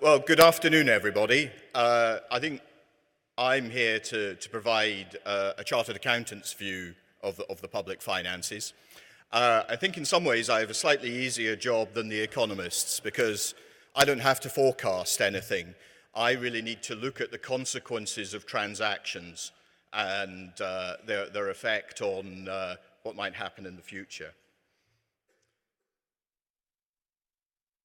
Well, good afternoon, everybody. I think I'm here to provide a chartered accountant's view of the public finances. I think in some ways I have a slightly easier job than the economists because I don't have to forecast anything. I really need to look at the consequences of transactions and their effect on what might happen in the future.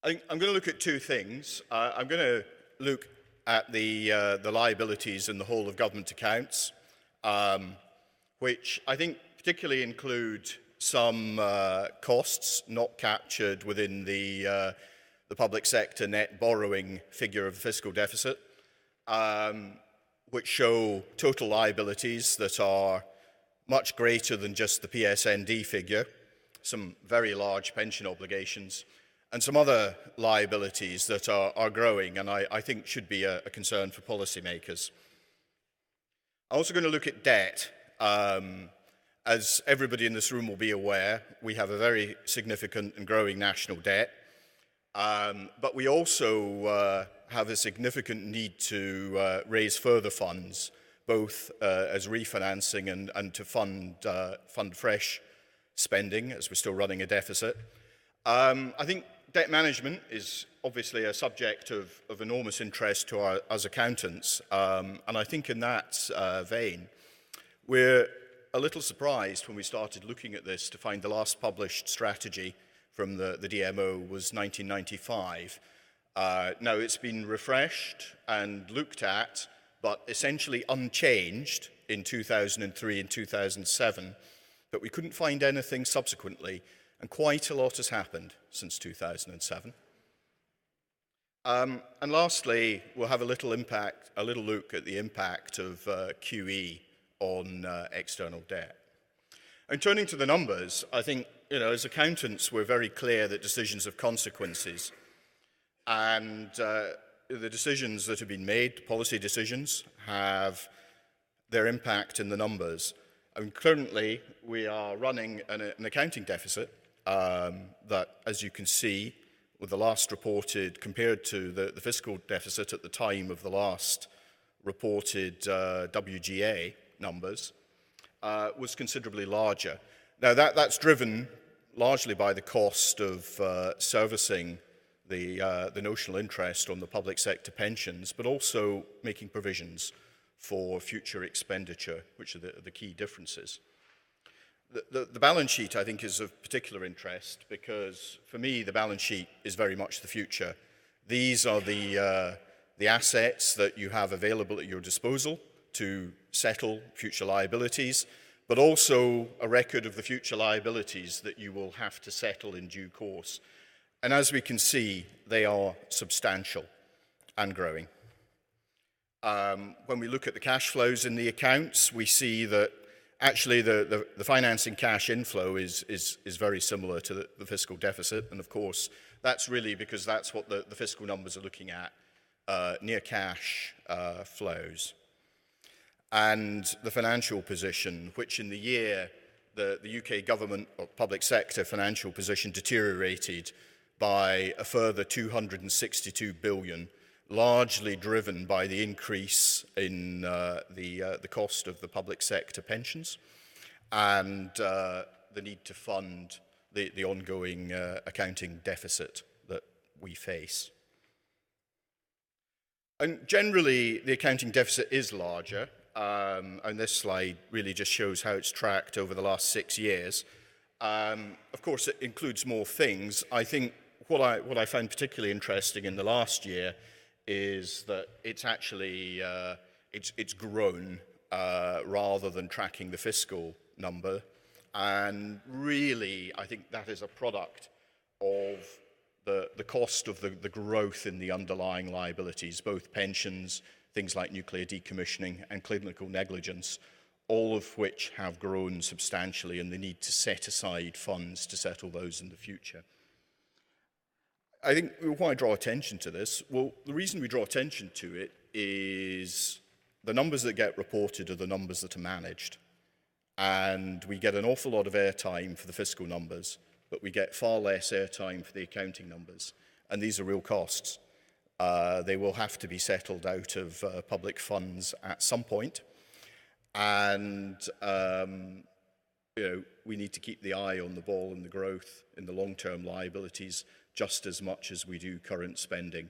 I'm going to look at two things. I'm going to look at the liabilities in the whole of government accounts, which I think particularly include some costs not captured within the public sector net borrowing figure of the fiscal deficit, which show total liabilities that are much greater than just the PSND figure, some very large pension obligations, and some other liabilities that are growing and I think should be a concern for policymakers. I'm also going to look at debt. As everybody in this room will be aware, we have a very significant and growing national debt, but we also have a significant need to raise further funds, both as refinancing and to fund fresh spending, as we're still running a deficit. I think debt management is obviously a subject of enormous interest to us accountants, and I think in that vein, we're a little surprised when we started looking at this to find the last published strategy from the DMO was 1995. Now it's been refreshed and looked at, but essentially unchanged in 2003 and 2007, but we couldn't find anything subsequently. And quite a lot has happened since 2007. And lastly, we'll have a little look at the impact of QE on external debt. And turning to the numbers, I think, as accountants, we're very clear that decisions have consequences. And the decisions that have been made, policy decisions, have their impact in the numbers. And currently, we are running an accounting deficit that, as you can see, with the last reported, compared to the fiscal deficit at the time of the last reported WGA numbers, was considerably larger. Now, that's driven largely by the cost of servicing the notional interest on the public sector pensions, but also making provisions for future expenditure, which are the key differences. The balance sheet, I think, is of particular interest because, for me, the balance sheet is very much the future. These are the assets that you have available at your disposal to settle future liabilities, but also a record of the future liabilities that you will have to settle in due course. And as we can see, they are substantial and growing. When we look at the cash flows in the accounts, we see that actually, the financing cash inflow is very similar to the fiscal deficit, and of course, that's really because that's what the fiscal numbers are looking at, near cash flows. And the financial position, which in the year, the UK government or public sector financial position deteriorated by a further 262 billion, largely driven by the increase in the cost of the public sector pensions and the need to fund the ongoing accounting deficit that we face. And generally, the accounting deficit is larger, and this slide really just shows how it's tracked over the last 6 years. Of course, it includes more things. I think what I found particularly interesting in the last year is that it's actually it's grown rather than tracking the fiscal number, and really I think that is a product of the cost of the growth in the underlying liabilities, both pensions, things like nuclear decommissioning and clinical negligence, all of which have grown substantially, and the need to set aside funds to settle those in the future. I think why I draw attention to this, well, the reason we draw attention to it is the numbers that get reported are the numbers that are managed. And we get an awful lot of airtime for the fiscal numbers, but we get far less airtime for the accounting numbers. And these are real costs. They will have to be settled out of public funds at some point. And we need to keep the eye on the ball and the growth in the long-term liabilities just as much as we do current spending.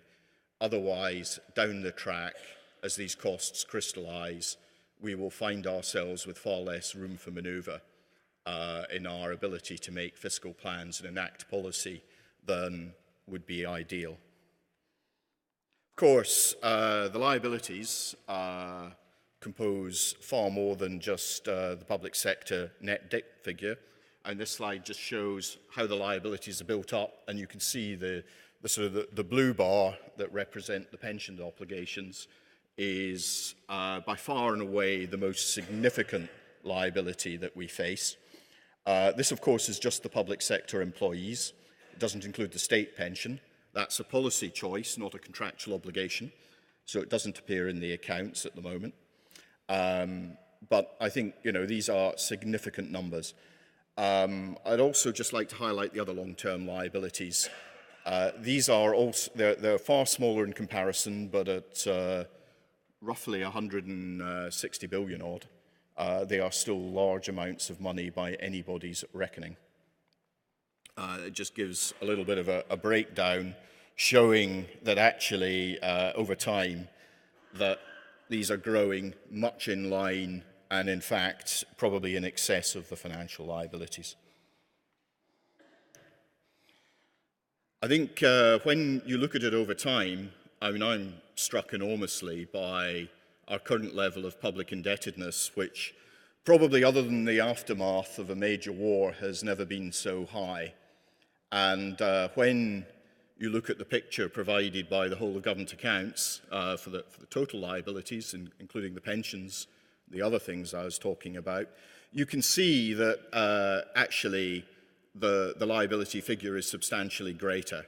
Otherwise, down the track, as these costs crystallize, we will find ourselves with far less room for maneuver in our ability to make fiscal plans and enact policy than would be ideal. Of course, the liabilities compose far more than just the public sector net debt figure. And this slide just shows how the liabilities are built up. And you can see the blue bar that represent the pension obligations is by far and away the most significant liability that we face. This, of course, is just the public sector employees. It doesn't include the state pension. That's a policy choice, not a contractual obligation. So it doesn't appear in the accounts at the moment. But I think, these are significant numbers. I'd also just like to highlight the other long-term liabilities. These are also, they're far smaller in comparison, but at roughly 160 billion odd, they are still large amounts of money by anybody's reckoning. It just gives a little bit of a breakdown showing that actually over time that these are growing much in line and in fact probably in excess of the financial liabilities. I think when you look at it over time, I'm struck enormously by our current level of public indebtedness, which probably other than the aftermath of a major war has never been so high. And when you look at the picture provided by the whole of government accounts for the total liabilities, including the pensions, the other things I was talking about, you can see that actually the liability figure is substantially greater,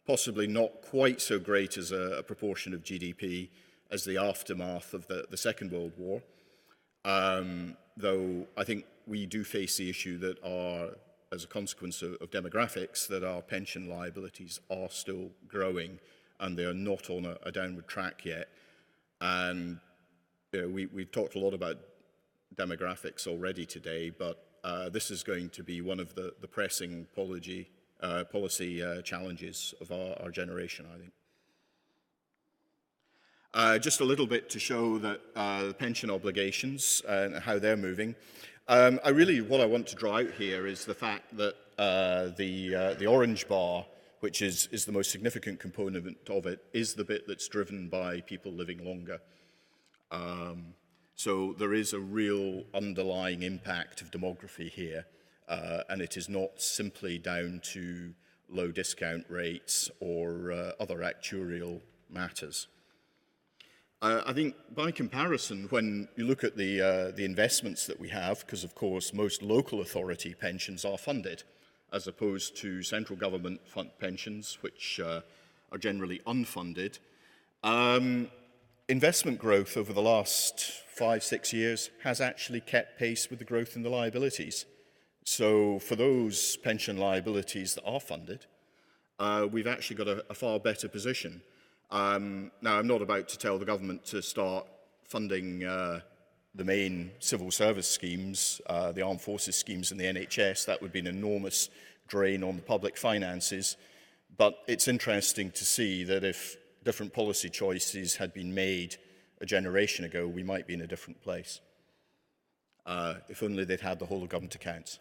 possibly not quite so great as a proportion of GDP as the aftermath of the Second World War, though I think we do face the issue that as a consequence of demographics, that our pension liabilities are still growing and they are not on a downward track yet. And we've talked a lot about demographics already today, but this is going to be one of the pressing policy challenges of our generation, I think. Just a little bit to show that the pension obligations and how they're moving. What I want to draw out here is the fact that the orange bar, which is the most significant component of it, is the bit that's driven by people living longer. So there is a real underlying impact of demography here, and it is not simply down to low discount rates or other actuarial matters. I think by comparison, when you look at the investments that we have, because of course most local authority pensions are funded, as opposed to central government pensions, which are generally unfunded, investment growth over the last 5-6 years has actually kept pace with the growth in the liabilities. So for those pension liabilities that are funded, we've actually got a far better position. Now, I'm not about to tell the government to start funding the main civil service schemes, the armed forces schemes and the NHS. That would be an enormous drain on the public finances. But it's interesting to see that if different policy choices had been made a generation ago, we might be in a different place. If only they'd had the whole of government accounts.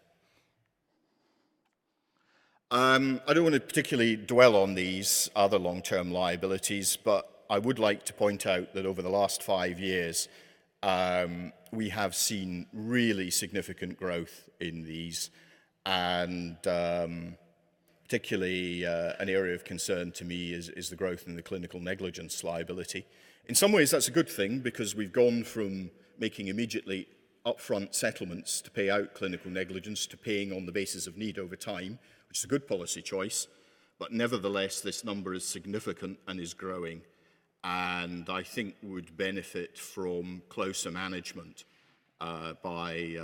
I don't want to particularly dwell on these other long-term liabilities, but I would like to point out that over the last 5 years, we have seen really significant growth in these, and particularly an area of concern to me is the growth in the clinical negligence liability. In some ways, that's a good thing because we've gone from making immediately upfront settlements to pay out clinical negligence to paying on the basis of need over time, which is a good policy choice, but nevertheless, this number is significant and is growing, and I think would benefit from closer management by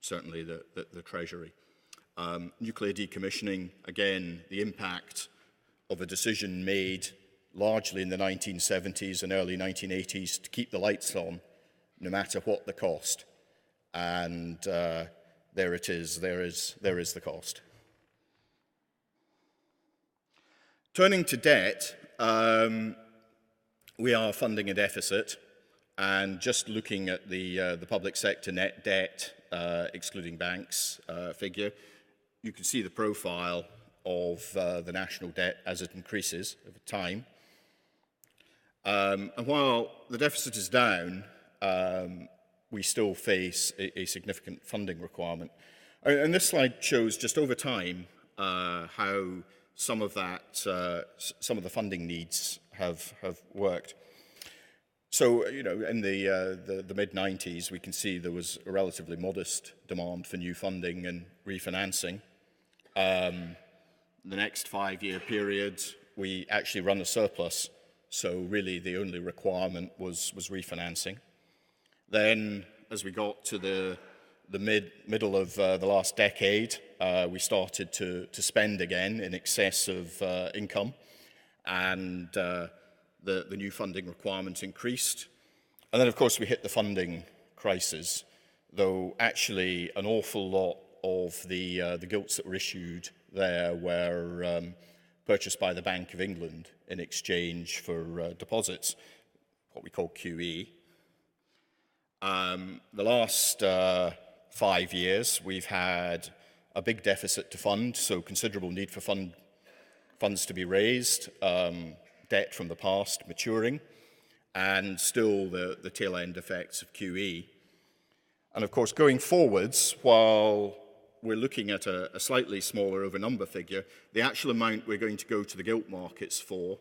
certainly the Treasury. Nuclear decommissioning, again, the impact of a decision made largely in the 1970s and early 1980s to keep the lights on, no matter what the cost. And there it is, there is the cost. Turning to debt, we are funding a deficit, and just looking at the public sector net debt, excluding banks figure, you can see the profile of the national debt as it increases over time. And while the deficit is down, we still face a significant funding requirement. And this slide shows just over time how some of the funding needs have worked. So, you know, in the mid-90s, we can see there was a relatively modest demand for new funding and refinancing. The next 5-year period, we actually run a surplus. So really the only requirement was refinancing. Then as we got to the middle of the last decade, we started to spend again in excess of income, and the new funding requirements increased. And then of course we hit the funding crisis, though actually an awful lot of the gilts that were issued there were purchased by the Bank of England in exchange for deposits, what we call QE. The last 5 years, we've had a big deficit to fund, so considerable need for funds to be raised, debt from the past maturing, and still the tail end effects of QE. And of course, going forwards, while we're looking at a slightly smaller over number figure, the actual amount we're going to go to the gilt markets for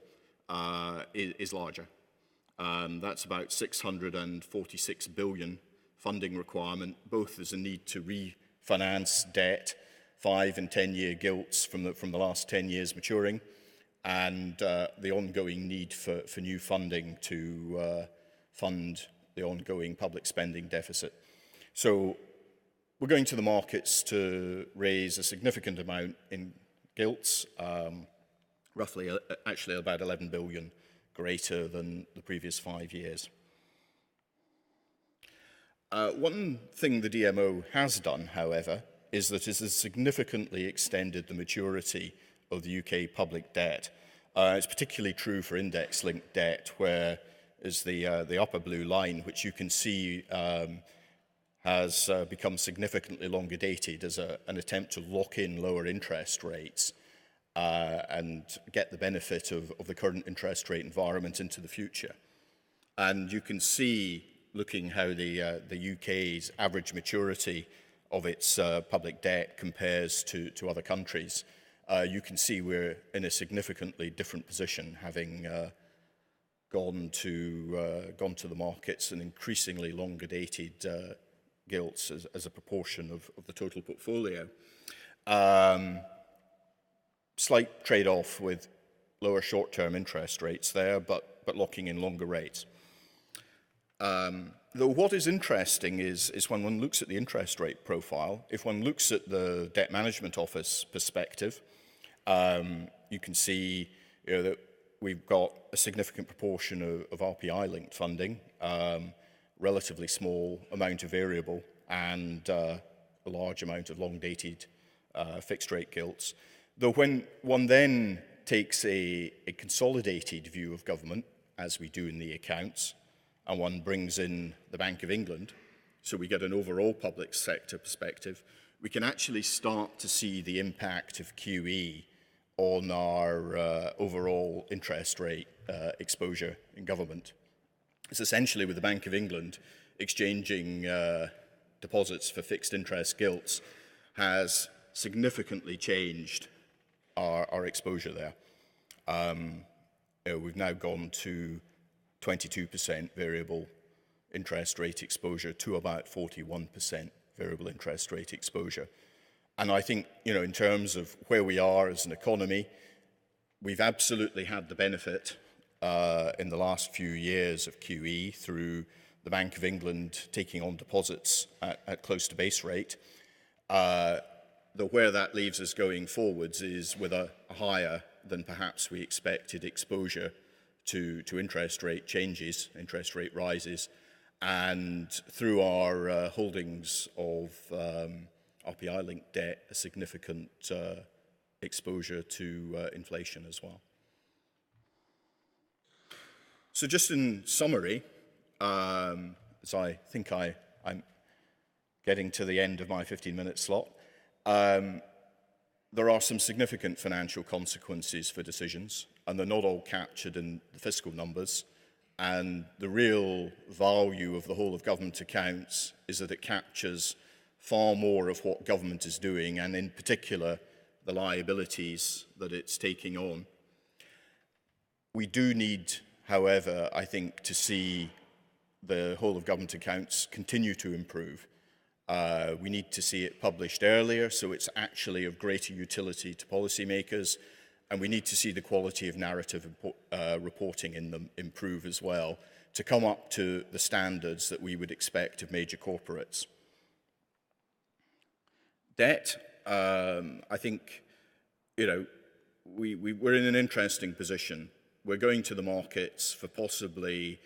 is larger. That's about 646 billion funding requirement, both as a need to refinance debt, 5 and 10-year gilts from the last 10 years maturing, and the ongoing need for new funding to fund the ongoing public spending deficit. So we're going to the markets to raise a significant amount in gilts, roughly actually about 11 billion greater than the previous 5 years. One thing the DMO has done, however, is that it has significantly extended the maturity of the UK public debt. It's particularly true for index-linked debt, where is the upper blue line, which you can see has become significantly longer dated as an attempt to lock in lower interest rates and get the benefit of the current interest rate environment into the future. And you can see, looking how the UK's average maturity of its public debt compares to other countries, you can see we're in a significantly different position, having gone to the markets and increasingly longer dated gilts as a proportion of the total portfolio. Slight trade-off with lower short-term interest rates there, but locking in longer rates. Though what is interesting is when one looks at the interest rate profile, if one looks at the Debt Management Office perspective, you can see that we've got a significant proportion of RPI-linked funding, relatively small amount of variable, and a large amount of long-dated fixed-rate gilts. Though when one then takes a consolidated view of government, as we do in the accounts, and one brings in the Bank of England, so we get an overall public sector perspective, we can actually start to see the impact of QE on our overall interest rate exposure in government. It's essentially with the Bank of England exchanging deposits for fixed interest gilts has significantly changed our exposure there. We've now gone to 22% variable interest rate exposure to about 41% variable interest rate exposure. And I think, in terms of where we are as an economy, we've absolutely had the benefit in the last few years of QE through the Bank of England taking on deposits at close to base rate. Though where that leaves us going forwards is with a higher than perhaps we expected exposure to interest rate changes, interest rate rises, and through our holdings of RPI-linked debt, a significant exposure to inflation as well. So just in summary, as I think I'm getting to the end of my 15-minute slot, there are some significant financial consequences for decisions, and they're not all captured in the fiscal numbers. And the real value of the whole of government accounts is that it captures far more of what government is doing, and in particular, the liabilities that it's taking on. We do need, however, I think, to see the whole of government accounts continue to improve. We need to see it published earlier, so it's actually of greater utility to policymakers, and we need to see the quality of narrative reporting in them improve as well, to come up to the standards that we would expect of major corporates. Debt, I think, we're in an interesting position. We're going to the markets for possibly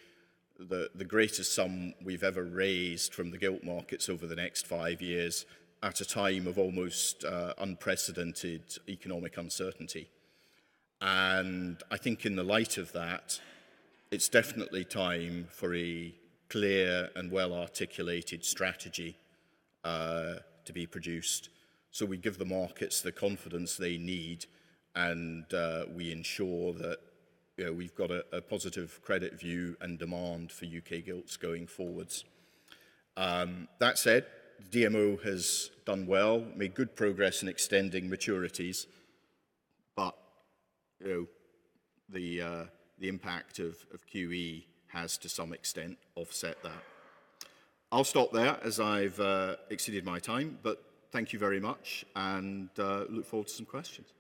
the greatest sum we've ever raised from the gilt markets over the next 5 years at a time of almost unprecedented economic uncertainty. And I think in the light of that, it's definitely time for a clear and well-articulated strategy to be produced, so we give the markets the confidence they need, and we ensure that we've got a positive credit view and demand for UK gilts going forwards. That said, the DMO has done well, made good progress in extending maturities, but the impact of QE has to some extent offset that. I'll stop there as I've exceeded my time, but thank you very much, and look forward to some questions.